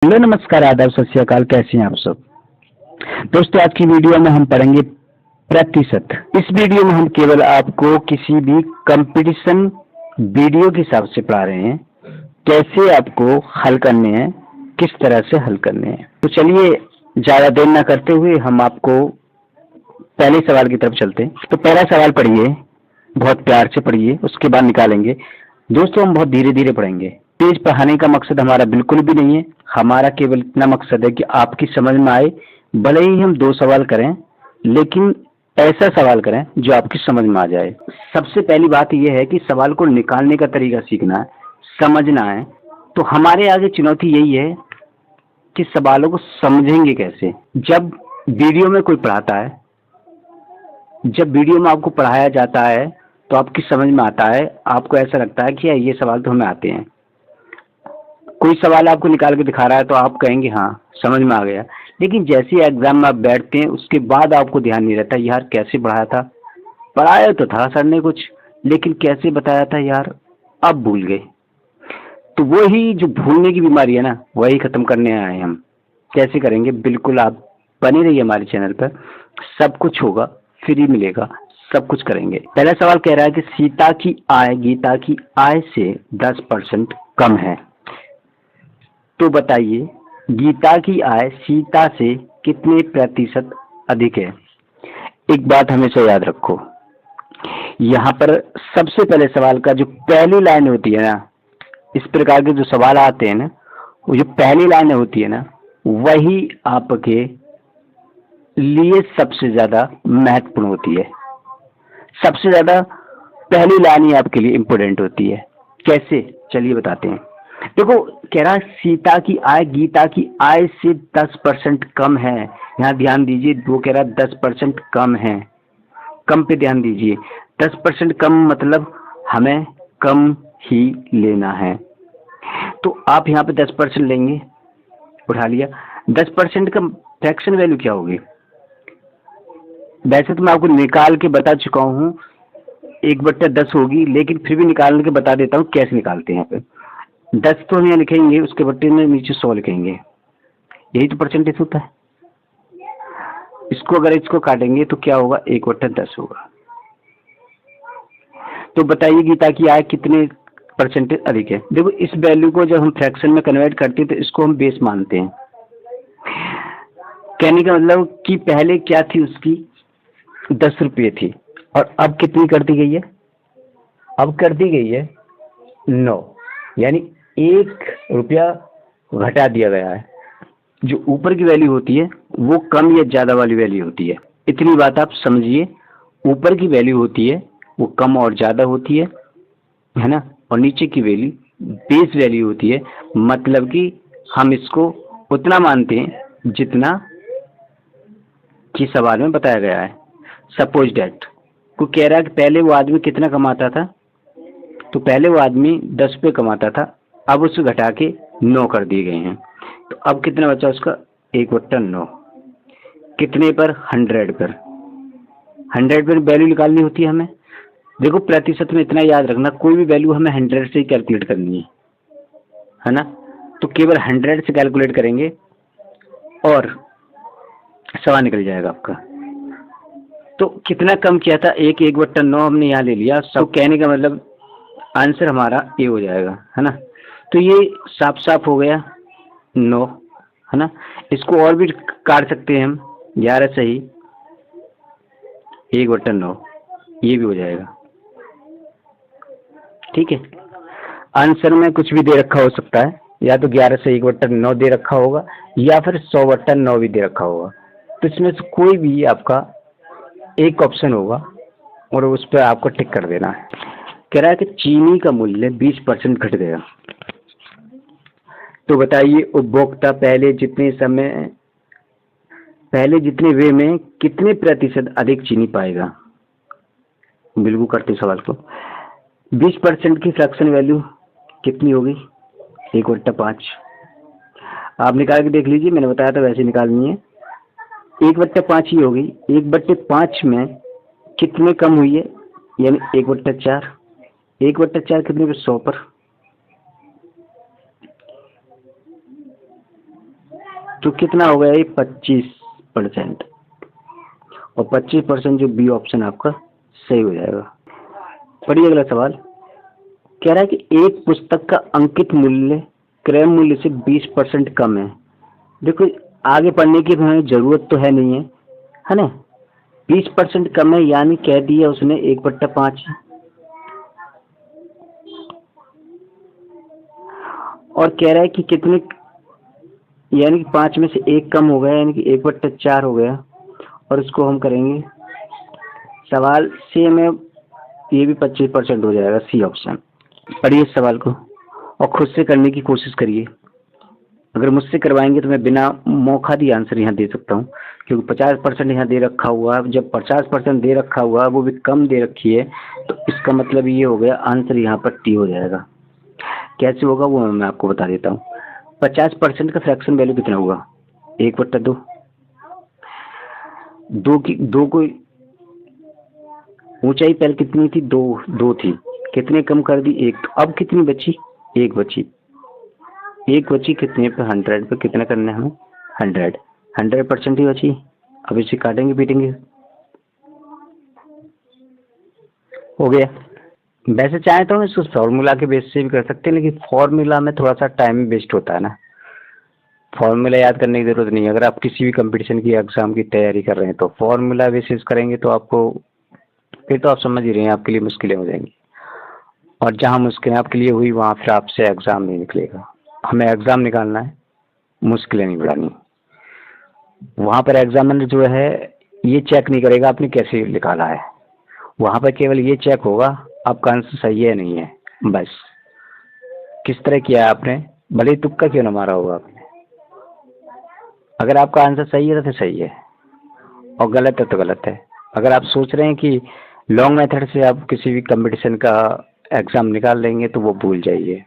Hello नमस्कार आदाब सत श्री अकाल। कैसे हैं आप सब दोस्तों। आज की वीडियो में हम पढ़ेंगे प्रतिशत। इस वीडियो में हम केवल आपको किसी भी कंपटीशन वीडियो के हिसाब से पढ़ा रहे हैं, कैसे आपको हल करने हैं, किस तरह से हल करने हैं। तो चलिए ज्यादा देर न करते हुए हम आपको पहले सवाल की तरफ चलते हैं। तो पहला सवाल पढ़िए, बहुत प्यार से पढ़िए, उसके बाद निकालेंगे। दोस्तों हम बहुत धीरे धीरे पढ़ेंगे। तेज पढ़ाने का मकसद हमारा बिल्कुल भी नहीं है। हमारा केवल इतना मकसद है कि आपकी समझ में आए। भले ही हम 2 सवाल करें, लेकिन ऐसा सवाल करें जो आपकी समझ में आ जाए। सबसे पहली बात यह है कि सवाल को निकालने का तरीका सीखना है, समझना है। तो हमारे आगे चुनौती यही है कि सवालों को समझेंगे कैसे। जब वीडियो में कोई पढ़ाता है, जब वीडियो में आपको पढ़ाया जाता है तो आपकी समझ में आता है, आपको ऐसा लगता है कि ये सवाल तो हमें आते हैं। कोई सवाल आपको निकाल के दिखा रहा है तो आप कहेंगे हाँ समझ में आ गया, लेकिन जैसे एग्जाम में आप बैठते हैं उसके बाद आपको ध्यान नहीं रहता यार कैसे पढ़ाया था। पढ़ाया तो था सर ने कुछ, लेकिन कैसे बताया था यार अब भूल गए। तो वही जो भूलने की बीमारी है ना, वही खत्म करने आए हैं हम। कैसे करेंगे, बिल्कुल आप बने रहिए हमारे चैनल पर। सब कुछ होगा, फ्री मिलेगा, सब कुछ करेंगे। पहला सवाल कह रहा है कि सीता की आय गीता की आय से 10% कम है। तो बताइए गीता की आय सीता से कितने प्रतिशत अधिक है। एक बात हमेशा याद रखो, यहाँ पर सबसे पहले सवाल का जो पहली लाइन होती है ना, इस प्रकार के जो सवाल आते हैं ना, वो जो पहली लाइन होती है ना, वही आपके लिए सबसे ज्यादा महत्वपूर्ण होती है। सबसे ज्यादा पहली लाइन ही आपके लिए इंपोर्टेंट होती है। कैसे, चलिए बताते हैं। देखो कह रहा है सीता की आय गीता की आय से 10% कम है। यहाँ ध्यान दीजिए, वो कह रहा है 10% कम है। कम पे ध्यान दीजिए। 10% कम मतलब हमें कम ही लेना है। तो आप यहाँ पे 10% लेंगे, उठा लिया। 10% का फ्रैक्शन वैल्यू क्या होगी। वैसे तो मैं आपको निकाल के बता चुका हूँ, 1/10 होगी, लेकिन फिर भी निकाल के बता देता हूँ कैसे निकालते हैं। यहाँ पे 10 तो हम यहाँ लिखेंगे, उसके बट्टे में नीचे 100 लिखेंगे। यही तो परसेंटेज होता है। इसको अगर इसको काटेंगे तो क्या होगा, 1/10 होगा। तो बताइए गीता की आय कितने परसेंटेज अधिक है। देखो इस वैल्यू को जब हम फ्रैक्शन में कन्वर्ट करते हैं तो इसको हम बेस मानते हैं। कहने का मतलब कि पहले क्या थी, उसकी 10 रुपये थी, और अब कितनी कर दी गई है, अब कर दी गई है 9, यानी 1 रुपया घटा दिया गया है। जो ऊपर की वैल्यू होती है वो कम या ज्यादा वाली वैल्यू होती है। इतनी बात आप समझिए। ऊपर की वैल्यू होती है वो कम और ज्यादा होती है ना, और नीचे की वैल्यू बेस वैल्यू होती है। मतलब कि हम इसको उतना मानते हैं जितना कि सवाल में बताया गया है। सपोज डेट को कह रहा है कि पहले वो आदमी कितना कमाता था, तो पहले वो आदमी 10 रुपये कमाता था, अब उससे घटा के 9 कर दिए गए हैं। तो अब कितना बचा उसका, 1/9। कितने पर, 100 पर। 100 पर वैल्यू निकालनी होती है हमें। देखो प्रतिशत में इतना याद रखना, कोई भी वैल्यू हमें 100 से ही कैलकुलेट करनी है ना। तो केवल 100 से कैलकुलेट करेंगे और सवाल निकल जाएगा आपका। तो कितना कम किया था, 1/9 हमने यहाँ ले लिया। सब कहने का मतलब आंसर हमारा ए हो जाएगा, है ना। तो ये साफ साफ हो गया 9, है ना। इसको और भी काट सकते हैं हम, 11 सही 1/9, ये भी हो जाएगा। ठीक है, आंसर में कुछ भी दे रखा हो सकता है, या तो 11 से 1/9 दे रखा होगा, या फिर 100/9 भी दे रखा होगा। तो इसमें से कोई भी आपका एक ऑप्शन होगा और उस पर आपको टिक कर देना है। कह रहा है कि चीनी का मूल्य 20% घट गया। तो बताइए उपभोक्ता पहले जितने वे में कितने प्रतिशत अधिक चीनी पाएगा। बिल्कुल करते सवाल को। 20% की फ्रैक्शन वैल्यू कितनी होगी, 1/5। आप निकाल के देख लीजिए, मैंने बताया था वैसे निकालनी है। 1/5 ही होगी। 1/5 में कितने कम हुई है, यानी 1/4। 1/4 कितने पर, 100 पर। तो कितना हो गया ये 25%, और 25% जो बी ऑप्शन आपका सही हो जाएगा। पढ़िए अगला सवाल। कह रहा है कि एक पुस्तक का अंकित मूल्य क्रय मूल्य से 20% कम है। देखो आगे पढ़ने की हमें जरूरत तो है नहीं है ना। 20% कम है यानी कह दिया उसने 1/5, और कह रहा है कि कितने, यानी कि 5 में से 1 कम हो गया, यानी कि 1/4 हो गया। और इसको हम करेंगे सवाल से में, ये भी 25% हो जाएगा, सी ऑप्शन। पढ़िए इस सवाल को और खुद से करने की कोशिश करिए। अगर मुझसे करवाएंगे तो मैं बिना मौका दिए आंसर यहाँ दे सकता हूँ, क्योंकि 50% यहाँ दे रखा हुआ है। जब 50% दे रखा हुआ है, वो भी कम दे रखी है, तो इसका मतलब ये हो गया आंसर यहाँ पर टी हो जाएगा। कैसे होगा वो मैं आपको बता देता हूँ। 50% का फ्रैक्शन वैल्यू कितना होगा? 1/2। दो को ऊंचाई पहले कितनी थी? 2 थी, कितने कम कर दी? 1। तो अब कितनी बची? 1 बची। 1 बची कितने पे? 100 पे। कितना करना है हमें? 100% ही बची। अब इसे काटेंगे पीटेंगे, हो गया। वैसे चाहे तो हम इसको फॉर्मूला के बेस से भी कर सकते हैं, लेकिन फॉर्मूला में थोड़ा सा टाइम वेस्ट होता है ना। फॉर्मूला याद करने की जरूरत नहीं है। अगर आप किसी भी कंपटीशन की एग्जाम की तैयारी कर रहे हैं तो फॉर्मूला बेसिस करेंगे तो आपको, फिर तो आप समझ ही रहे हैं, आपके लिए मुश्किलें हो जाएंगी। और जहाँ मुश्किलें आपके लिए हुई वहाँ फिर आपसे एग्जाम नहीं निकलेगा। हमें एग्जाम निकालना है, मुश्किलें नहीं बढ़ानी। वहाँ पर एग्जामिनर जो है ये चेक नहीं करेगा आपने कैसे निकाला है, वहाँ पर केवल ये चेक होगा आपका आंसर सही है नहीं है, बस। किस तरह किया है आपने, भले ही तुक्का क्यों ना मारा होगा आपने। अगर आपका आंसर सही है तो फिर सही है, और गलत है तो गलत है। अगर आप सोच रहे हैं कि लॉन्ग मेथड से आप किसी भी कंपटीशन का एग्जाम निकाल लेंगे तो वो भूल जाइए।